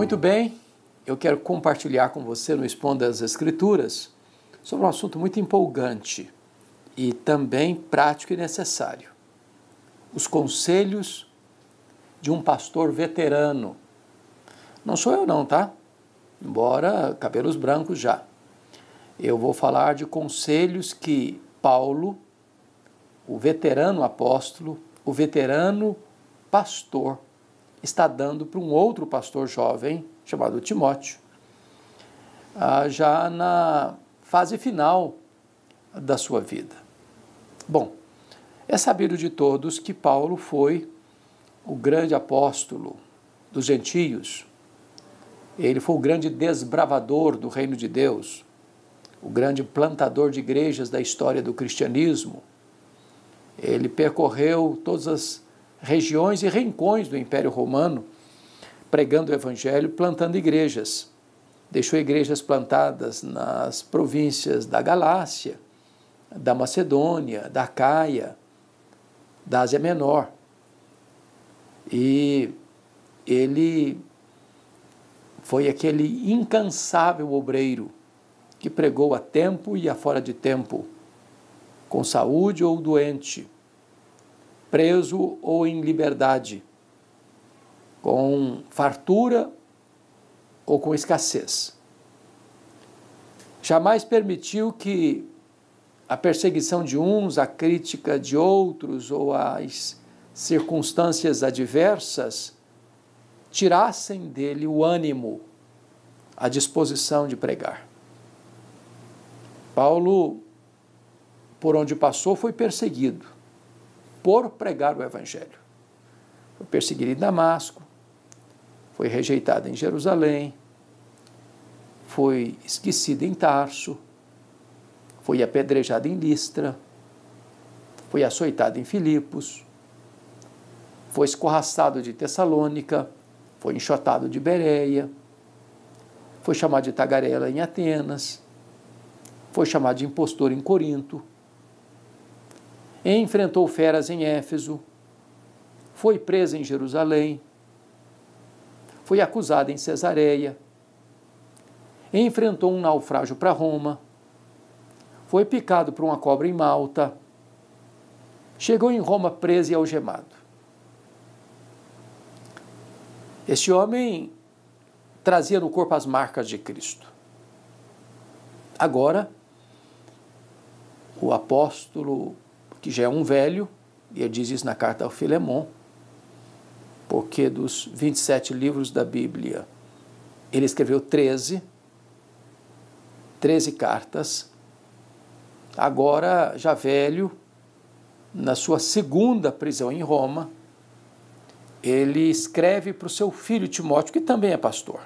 Muito bem, eu quero compartilhar com você no Expondo as Escrituras sobre um assunto muito empolgante e também prático e necessário. Os conselhos de um pastor veterano. Não sou eu não, tá? Embora cabelos brancos já. Eu vou falar de conselhos que Paulo, o veterano apóstolo, o veterano pastor, está dando para um outro pastor jovem, chamado Timóteo, já na fase final da sua vida. Bom, é sabido de todos que Paulo foi o grande apóstolo dos gentios. Ele foi o grande desbravador do reino de Deus, o grande plantador de igrejas da história do cristianismo. Ele percorreu todas as regiões e rincões do Império Romano, pregando o Evangelho, plantando igrejas. Deixou igrejas plantadas nas províncias da Galácia, da Macedônia, da Acaia, da Ásia Menor. E ele foi aquele incansável obreiro que pregou a tempo e a fora de tempo, com saúde ou doente, preso ou em liberdade, com fartura ou com escassez. Jamais permitiu que a perseguição de uns, a crítica de outros ou as circunstâncias adversas tirassem dele o ânimo, a disposição de pregar. Paulo, por onde passou, foi perseguido por pregar o Evangelho. Foi perseguido em Damasco, foi rejeitado em Jerusalém, foi esquecido em Tarso, foi apedrejado em Listra, foi açoitado em Filipos, foi escorraçado de Tessalônica, foi enxotado de Bereia, foi chamado de tagarela em Atenas, foi chamado de impostor em Corinto, enfrentou feras em Éfeso, foi preso em Jerusalém, foi acusado em Cesareia, enfrentou um naufrágio para Roma, foi picado por uma cobra em Malta, chegou em Roma preso e algemado. Este homem trazia no corpo as marcas de Cristo. Agora, o apóstolo, que já é um velho, e ele diz isso na carta ao Filemon, porque dos 27 livros da Bíblia, ele escreveu 13 cartas. Agora, já velho, na sua segunda prisão em Roma, ele escreve para o seu filho Timóteo, que também é pastor,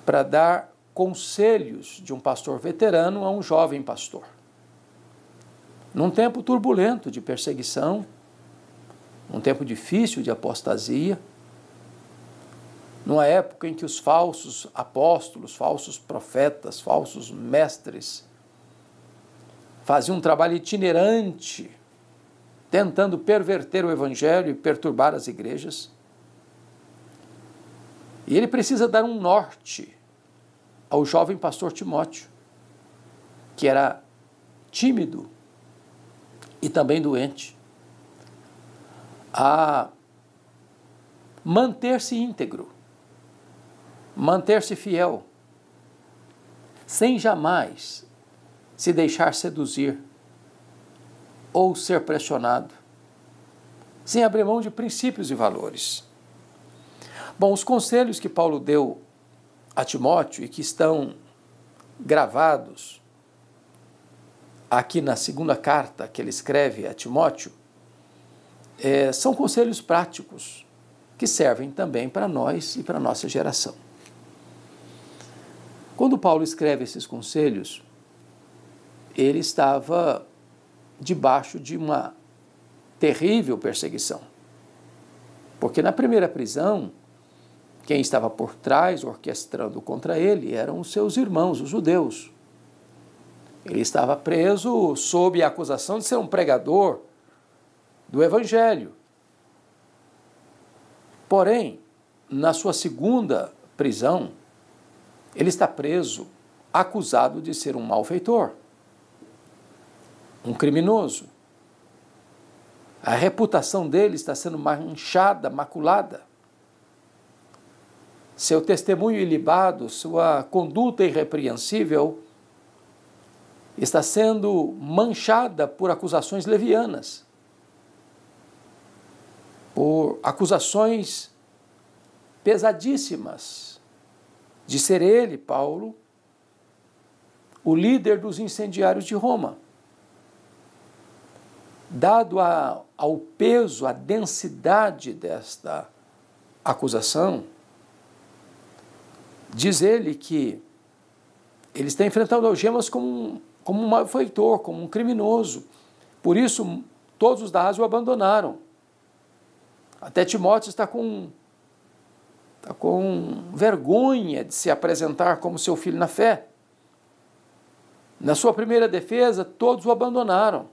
para dar conselhos de um pastor veterano a um jovem pastor. Num tempo turbulento de perseguição, num tempo difícil de apostasia, numa época em que os falsos apóstolos, falsos profetas, falsos mestres faziam um trabalho itinerante, tentando perverter o Evangelho e perturbar as igrejas. E ele precisa dar um norte ao jovem pastor Timóteo, que era tímido e também doente, a manter-se íntegro, manter-se fiel, sem jamais se deixar seduzir ou ser pressionado, sem abrir mão de princípios e valores. Bom, os conselhos que Paulo deu a Timóteo e que estão gravados aqui na segunda carta que ele escreve a Timóteo, são conselhos práticos que servem também para nós e para a nossa geração. Quando Paulo escreve esses conselhos, ele estava debaixo de uma terrível perseguição. Porque na primeira prisão, quem estava por trás, orquestrando contra ele, eram os seus irmãos, os judeus. Ele estava preso sob a acusação de ser um pregador do Evangelho. Porém, na sua segunda prisão, ele está preso, acusado de ser um malfeitor, um criminoso. A reputação dele está sendo manchada, maculada. Seu testemunho ilibado, sua conduta irrepreensível está sendo manchada por acusações levianas, por acusações pesadíssimas de ser ele, Paulo, o líder dos incendiários de Roma. Dado ao peso, à densidade desta acusação, diz ele que ele está enfrentando algemas como um malfeitor, como um criminoso. Por isso, todos os da Ásia o abandonaram. Até Timóteo está com vergonha de se apresentar como seu filho na fé. Na sua primeira defesa, todos o abandonaram.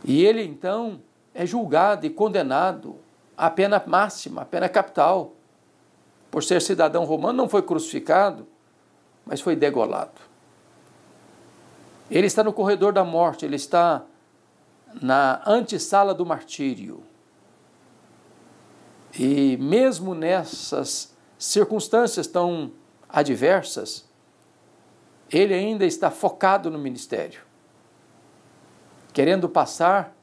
E ele, então, é julgado e condenado à pena máxima, à pena capital. Por ser cidadão romano, não foi crucificado, mas foi degolado. Ele está no corredor da morte, ele está na antessala do martírio. E mesmo nessas circunstâncias tão adversas, ele ainda está focado no ministério, querendo passar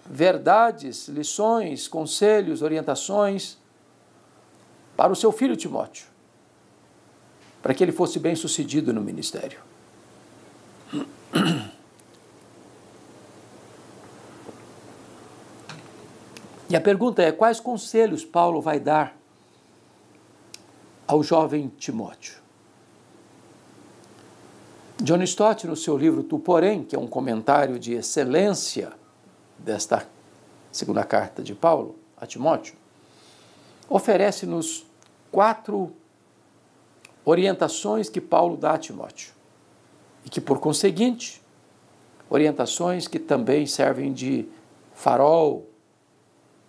verdades, lições, conselhos, orientações para o seu filho Timóteo, para que ele fosse bem-sucedido no ministério. E a pergunta é: quais conselhos Paulo vai dar ao jovem Timóteo? John Stott, no seu livro Tu, porém, que é um comentário de excelência desta segunda carta de Paulo a Timóteo, oferece-nos 4 orientações que Paulo dá a Timóteo. E que, por conseguinte, orientações que também servem de farol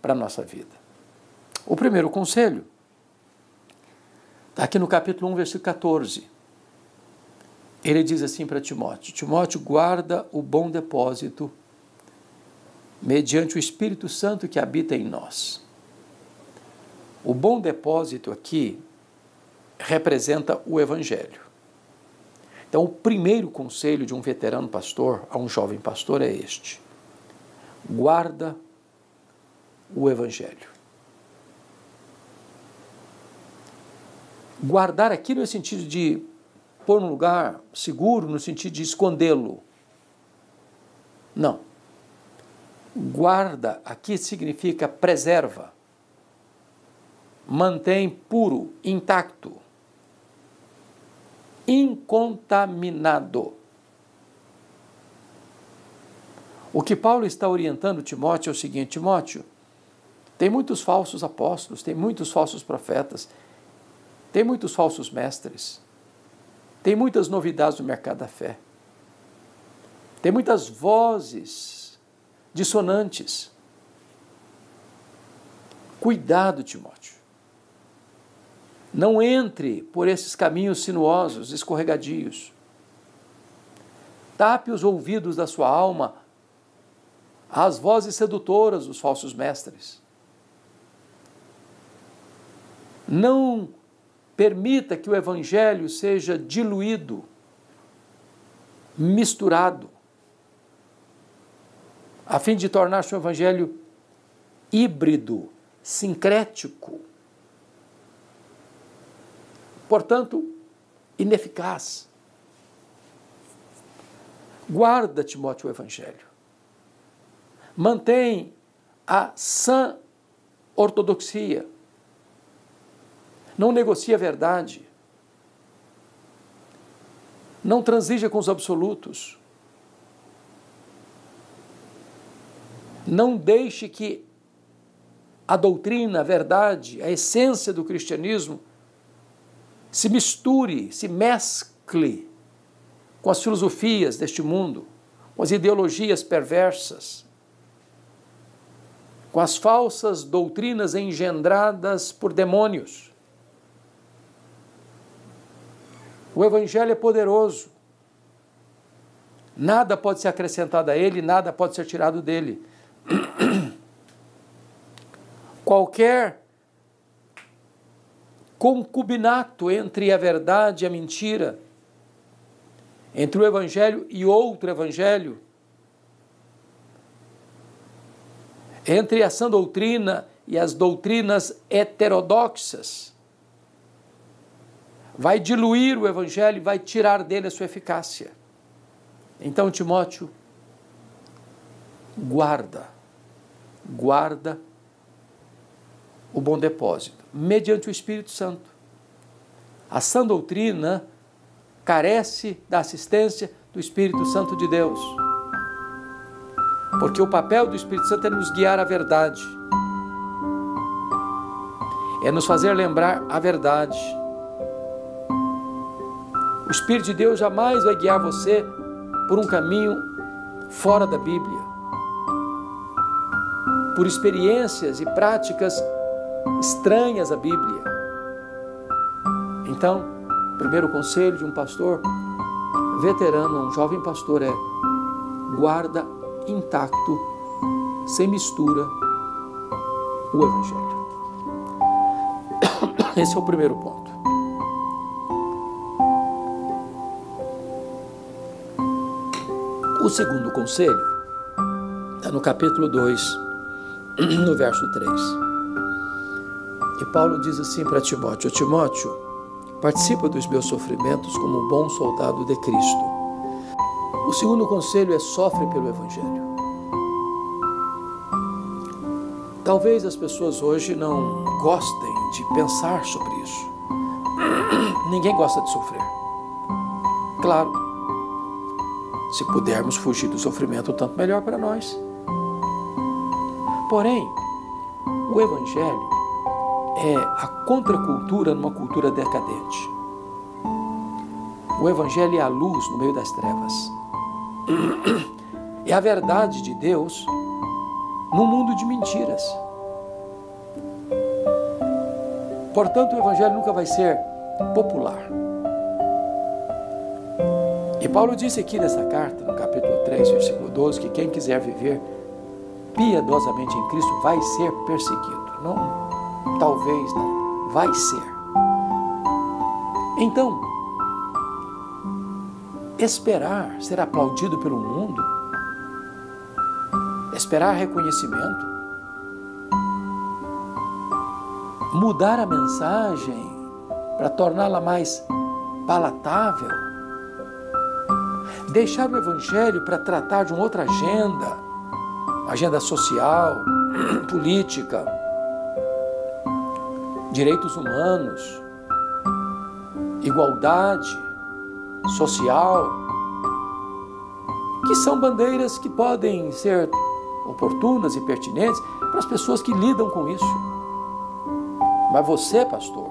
para a nossa vida. O primeiro conselho está aqui no capítulo 1, versículo 14. Ele diz assim para Timóteo: Timóteo, guarda o bom depósito mediante o Espírito Santo que habita em nós. O bom depósito aqui representa o Evangelho. Então, o primeiro conselho de um veterano pastor a um jovem pastor é este: guarda o Evangelho. Guardar aqui no sentido de pôr num lugar seguro, no sentido de escondê-lo. Não. Guarda aqui significa preserva, mantém puro, intacto, incontaminado. O que Paulo está orientando Timóteo é o seguinte: Timóteo, tem muitos falsos apóstolos, tem muitos falsos profetas, tem muitos falsos mestres, tem muitas novidades no mercado da fé, tem muitas vozes dissonantes. Cuidado, Timóteo. Não entre por esses caminhos sinuosos, escorregadios. Tape os ouvidos da sua alma às vozes sedutoras dos falsos mestres. Não permita que o Evangelho seja diluído, misturado, a fim de tornar-se um Evangelho híbrido, sincrético. Portanto, ineficaz. Guarda, Timóteo, o Evangelho. Mantém a sã ortodoxia. Não negocia a verdade. Não transija com os absolutos. Não deixe que a doutrina, a verdade, a essência do cristianismo se misture, se mescle com as filosofias deste mundo, com as ideologias perversas. com as falsas doutrinas engendradas por demônios. O Evangelho é poderoso. Nada pode ser acrescentado a ele, nada pode ser tirado dele. Qualquer concubinato entre a verdade e a mentira, entre o Evangelho e outro Evangelho, entre a sã doutrina e as doutrinas heterodoxas, vai diluir o Evangelho e vai tirar dele a sua eficácia. Então, Timóteo, guarda o bom depósito, mediante o Espírito Santo. A sã doutrina carece da assistência do Espírito Santo de Deus, porque o papel do Espírito Santo é nos guiar à verdade, é nos fazer lembrar a verdade. O Espírito de Deus jamais vai guiar você por um caminho fora da Bíblia, por experiências e práticas estranhas à Bíblia. Então, o primeiro conselho de um pastor veterano, um jovem pastor, é: guarda intacto, sem mistura, o Evangelho. Esse é o primeiro ponto. O segundo conselho está no capítulo 2, no verso 3. E Paulo diz assim para Timóteo: Timóteo, participa dos meus sofrimentos como um bom soldado de Cristo. O segundo conselho é: sofre pelo Evangelho. Talvez as pessoas hoje não gostem de pensar sobre isso. Ninguém gosta de sofrer. Claro, se pudermos fugir do sofrimento, tanto melhor para nós. Porém, o Evangelho é a contracultura numa cultura decadente. O Evangelho é a luz no meio das trevas. É a verdade de Deus num mundo de mentiras. Portanto, o Evangelho nunca vai ser popular. E Paulo disse aqui nessa carta, no capítulo 3, versículo 12, que quem quiser viver piedosamente em Cristo vai ser perseguido. Não, talvez não, vai ser. Então, esperar ser aplaudido pelo mundo, esperar reconhecimento, mudar a mensagem para torná-la mais palatável, deixar o Evangelho para tratar de uma outra agenda social, política, direitos humanos, igualdade social, que são bandeiras que podem ser oportunas e pertinentes para as pessoas que lidam com isso. Mas você, pastor,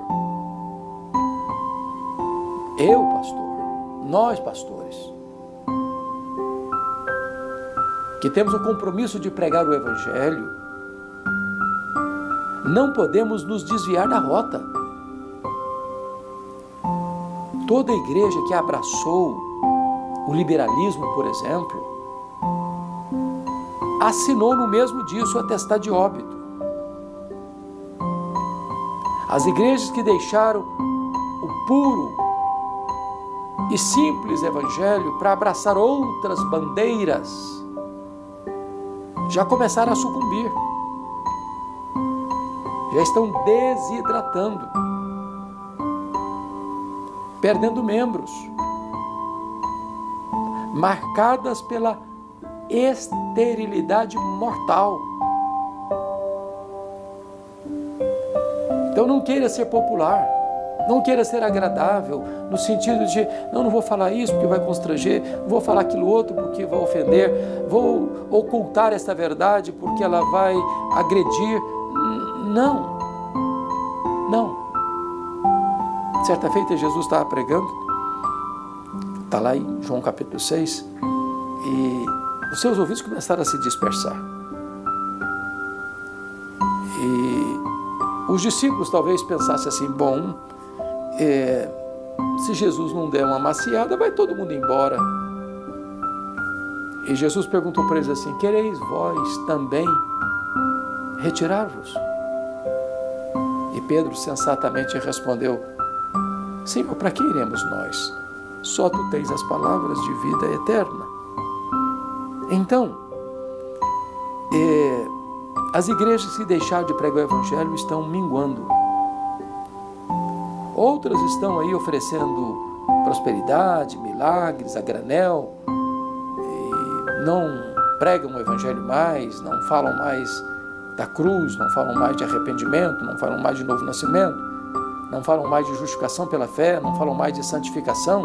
eu, pastor, nós, pastores, que temos o compromisso de pregar o Evangelho, não podemos nos desviar da rota. Toda igreja que abraçou o liberalismo, por exemplo, assinou no mesmo dia o seu atestado de óbito. As igrejas que deixaram o puro e simples Evangelho para abraçar outras bandeiras já começaram a sucumbir, já estão desidratando, perdendo membros, marcadas pela esterilidade mortal. Então não queira ser popular, não queira ser agradável, no sentido de, não vou falar isso porque vai constranger, não vou falar aquilo outro porque vai ofender, vou ocultar essa verdade porque ela vai agredir. Não. Certa feita Jesus estava pregando, está lá em João capítulo 6, e os seus ouvidos começaram a se dispersar. E os discípulos talvez pensassem assim, bom, se Jesus não der uma maciada, vai todo mundo embora. E Jesus perguntou para eles assim, quereis vós também retirar-vos? E Pedro sensatamente respondeu, Senhor, para que iremos nós? Só tu tens as palavras de vida eterna. Então, as igrejas que deixaram de pregar o Evangelho estão minguando. Outras estão aí oferecendo prosperidade, milagres, a granel, e não pregam o Evangelho mais, não falam mais da cruz, não falam mais de arrependimento, não falam mais de novo nascimento, não falam mais de justificação pela fé, não falam mais de santificação.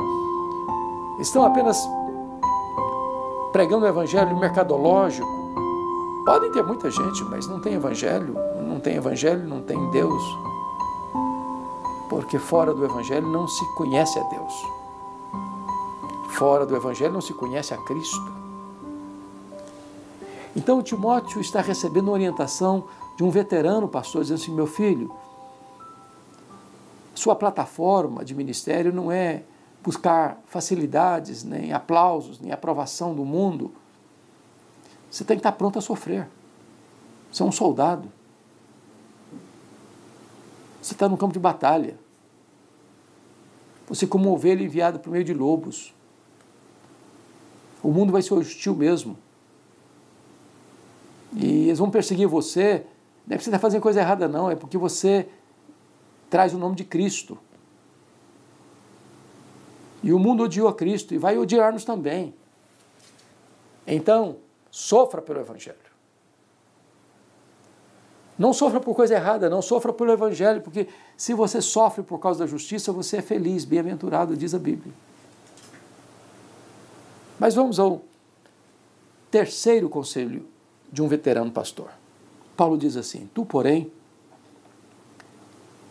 Estão apenas pregando o Evangelho mercadológico. Podem ter muita gente, mas não tem Evangelho, não tem Deus. Porque fora do Evangelho não se conhece a Deus. Fora do Evangelho não se conhece a Cristo. Então Timóteo está recebendo orientação de um veterano pastor, dizendo assim, meu filho, sua plataforma de ministério não é buscar facilidades, nem aplausos, nem aprovação do mundo. Você tem que estar pronto a sofrer. Você é um soldado. Você está no campo de batalha. Você é como uma ovelha enviada por meio de lobos. O mundo vai ser hostil mesmo. E eles vão perseguir você. Não é porque você está fazendo coisa errada, não. É porque você traz o nome de Cristo. E o mundo odiou a Cristo e vai odiar-nos também. Então, sofra pelo Evangelho. Não sofra por coisa errada, não sofra pelo Evangelho, porque se você sofre por causa da justiça, você é feliz, bem-aventurado, diz a Bíblia. Mas vamos ao terceiro conselho de um veterano pastor. Paulo diz assim, tu, porém,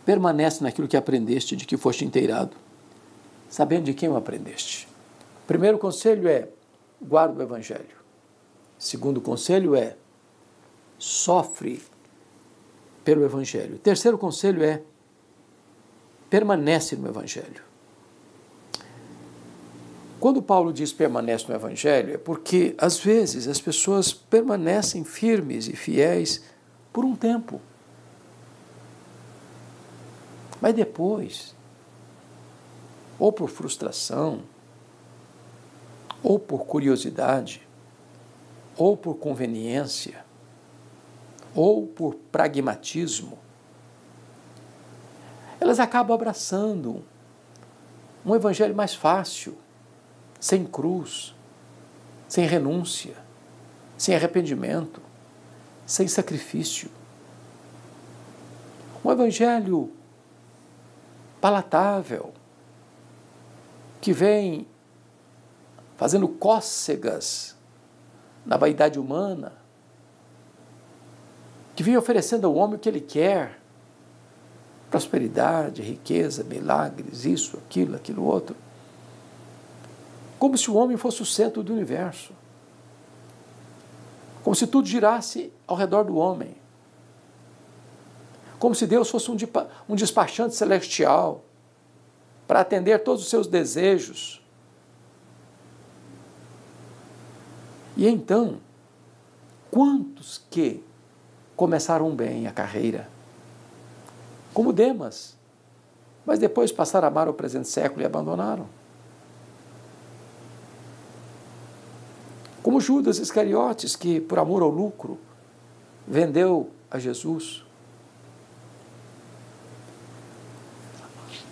permanece naquilo que aprendeste, de que foste inteirado, sabendo de quem o aprendeste. O primeiro conselho é, guarda o Evangelho. O segundo conselho é, sofre pelo Evangelho. O terceiro conselho é, permanece no Evangelho. Quando Paulo diz permanece no Evangelho, é porque, às vezes, as pessoas permanecem firmes e fiéis por um tempo. Mas depois, ou por frustração, ou por curiosidade, ou por conveniência, ou por pragmatismo, elas acabam abraçando um evangelho mais fácil, sem cruz, sem renúncia, sem arrependimento, sem sacrifício. Um evangelho palatável, que vem fazendo cócegas na vaidade humana, que vem oferecendo ao homem o que ele quer, prosperidade, riqueza, milagres, isso, aquilo outro, como se o homem fosse o centro do universo, como se tudo girasse ao redor do homem, como se Deus fosse um despachante celestial para atender todos os seus desejos. E então, quantos que começaram bem a carreira, como Demas, mas depois passaram a amar o presente século e abandonaram? Como Judas Iscariotes, que por amor ao lucro vendeu a Jesus.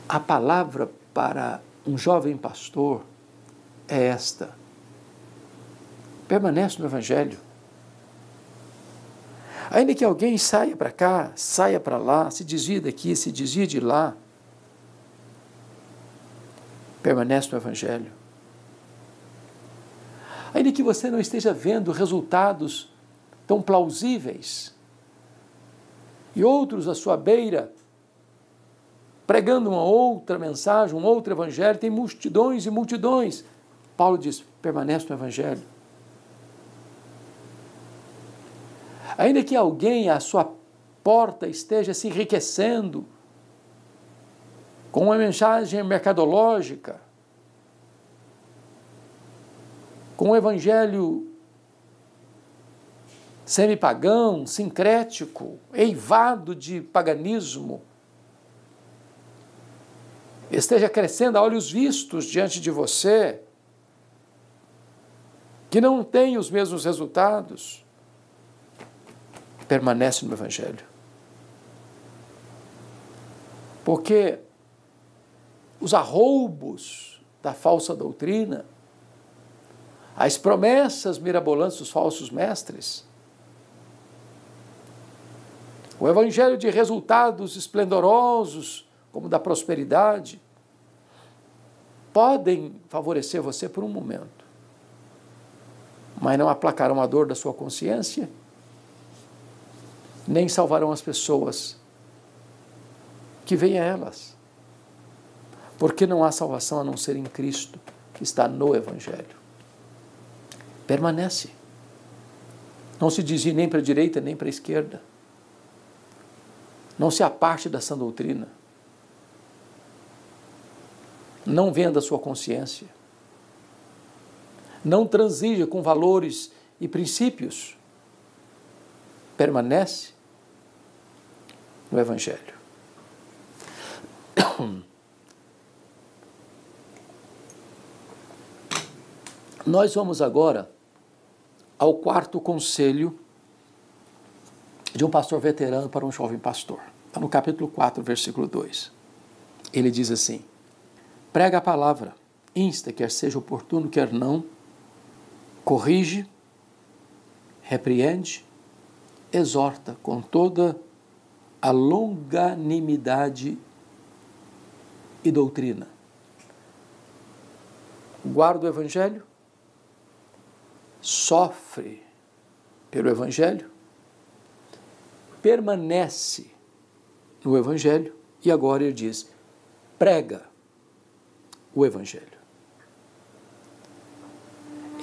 A palavra para um jovem pastor é esta: permanece no Evangelho. Ainda que alguém saia para cá, saia para lá, se desvie daqui, se desvie de lá, permanece no Evangelho. Ainda que você não esteja vendo resultados tão plausíveis, e outros à sua beira, pregando uma outra mensagem, um outro evangelho, tem multidões e multidões. Paulo diz, permanece no Evangelho. Ainda que alguém à sua porta esteja se enriquecendo com uma mensagem mercadológica, com um evangelho semipagão, sincrético, eivado de paganismo, esteja crescendo a olhos vistos diante de você, que não tem os mesmos resultados, permanece no evangelho. Porque os arroubos da falsa doutrina, as promessas mirabolantes dos falsos mestres, o evangelho de resultados esplendorosos, como da prosperidade, podem favorecer você por um momento, mas não aplacarão a dor da sua consciência, nem salvarão as pessoas que vêm a elas, porque não há salvação a não ser em Cristo, que está no evangelho. Permanece. Não se desvie nem para a direita, nem para a esquerda. Não se aparte da sã doutrina. Não venda a sua consciência. Não transija com valores e princípios. Permanece no evangelho. Nós vamos agora ao quarto conselho de um pastor veterano para um jovem pastor. Está no capítulo 4, versículo 2. Ele diz assim: prega a palavra, insta, quer seja oportuno, quer não, corrige, repreende, exorta com toda a longanimidade e doutrina. Guarda o evangelho, sofre pelo evangelho, permanece no evangelho e agora ele diz, prega o evangelho.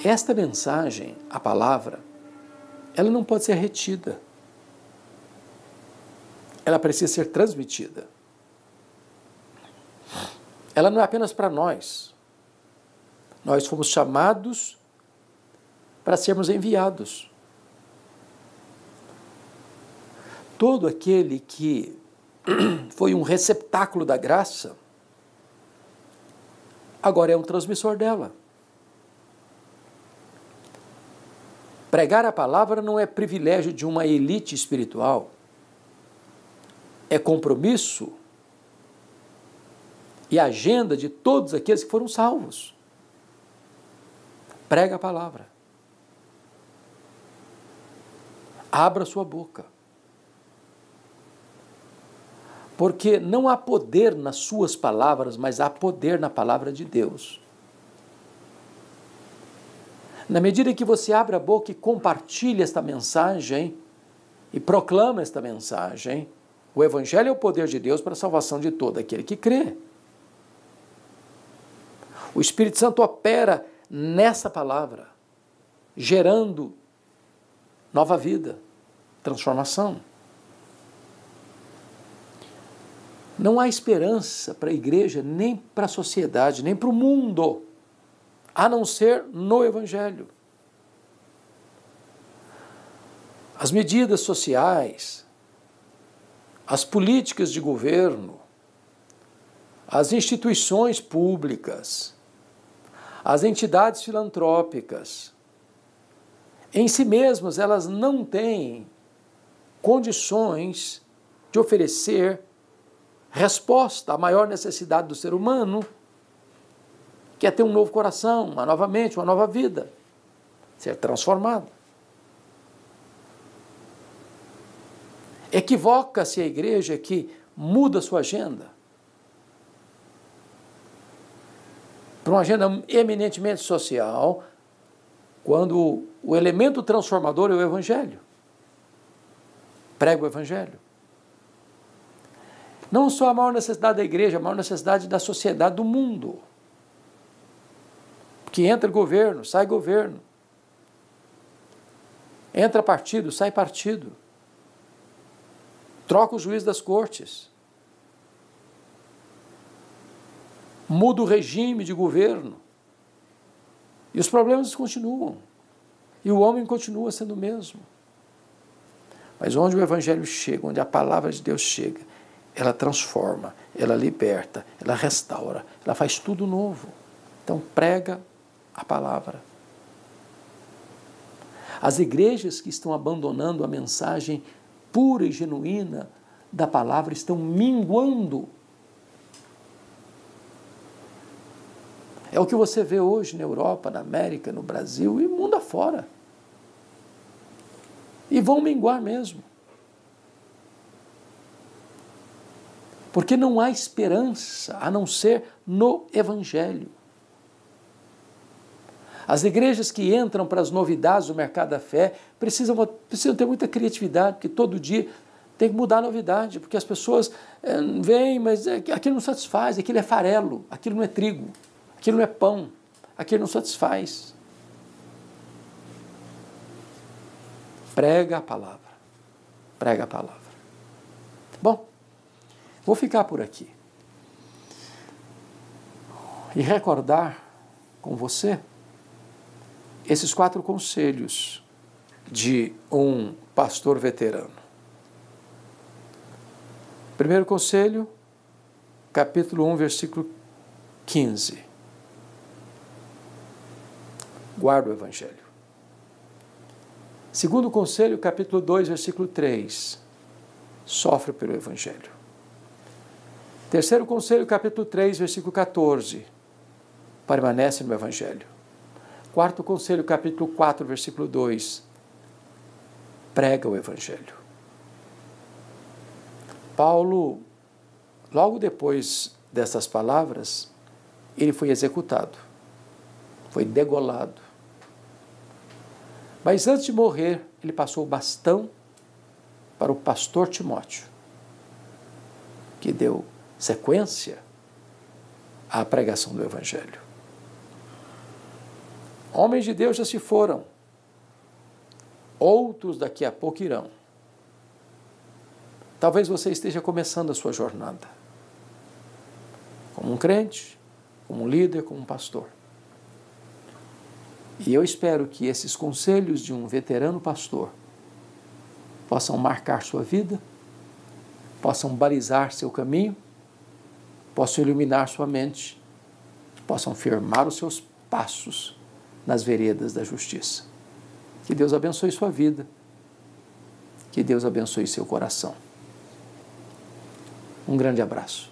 Esta mensagem, a palavra, ela não pode ser retida. Ela precisa ser transmitida. Ela não é apenas para nós. Nós fomos chamados para sermos enviados. Todo aquele que foi um receptáculo da graça, agora é um transmissor dela. Pregar a palavra não é privilégio de uma elite espiritual, é compromisso e agenda de todos aqueles que foram salvos. Prega a palavra. Abra sua boca. Porque não há poder nas suas palavras, mas há poder na palavra de Deus. Na medida que você abre a boca e compartilha esta mensagem e proclama esta mensagem, o Evangelho é o poder de Deus para a salvação de todo aquele que crê. O Espírito Santo opera nessa palavra, gerando nova vida, transformação. Não há esperança para a igreja, nem para a sociedade, nem para o mundo, a não ser no Evangelho. As medidas sociais, as políticas de governo, as instituições públicas, as entidades filantrópicas, em si mesmas elas não têm condições de oferecer resposta à maior necessidade do ser humano, que é ter um novo coração, uma nova mente, uma nova vida, ser transformado. Equivoca-se a igreja que muda sua agenda para uma agenda eminentemente social, quando o elemento transformador é o Evangelho. Prega o Evangelho. Não só a maior necessidade da igreja, a maior necessidade da sociedade, do mundo. Que entra governo, sai governo. Entra partido, sai partido. troca o juiz das cortes, muda o regime de governo, e os problemas continuam, e o homem continua sendo o mesmo. Mas onde o Evangelho chega, onde a palavra de Deus chega, ela transforma, ela liberta, ela restaura, ela faz tudo novo. Então prega a palavra. As igrejas que estão abandonando a mensagem pura e genuína da palavra estão minguando. É o que você vê hoje na Europa, na América, no Brasil e no mundo afora. E vão minguar mesmo. Porque não há esperança a não ser no Evangelho. As igrejas que entram para as novidades do mercado da fé precisam ter muita criatividade, porque todo dia tem que mudar a novidade, porque as pessoas vêm, mas aquilo não satisfaz, aquilo é farelo, aquilo não é trigo, aquilo não é pão, aquilo não satisfaz. Prega a palavra. Prega a palavra. Bom, vou ficar por aqui. E recordar com você esses 4 conselhos de um pastor veterano. Primeiro conselho, capítulo 1, versículo 15. Guarda o Evangelho. Segundo conselho, capítulo 2, versículo 3. Sofre pelo Evangelho. Terceiro conselho, capítulo 3, versículo 14. Permanece no Evangelho. Quarto conselho, capítulo 4, versículo 2. Prega o Evangelho. Paulo, logo depois dessas palavras, ele foi executado. Foi degolado. Mas antes de morrer, ele passou o bastão para o pastor Timóteo, que deu sequência à pregação do Evangelho. Homens de Deus já se foram, outros daqui a pouco irão. Talvez você esteja começando a sua jornada, como um crente, como um líder, como um pastor. E eu espero que esses conselhos de um veterano pastor possam marcar sua vida, possam balizar seu caminho, possam iluminar sua mente, possam firmar os seus passos nas veredas da justiça. Que Deus abençoe sua vida, que Deus abençoe seu coração. Um grande abraço.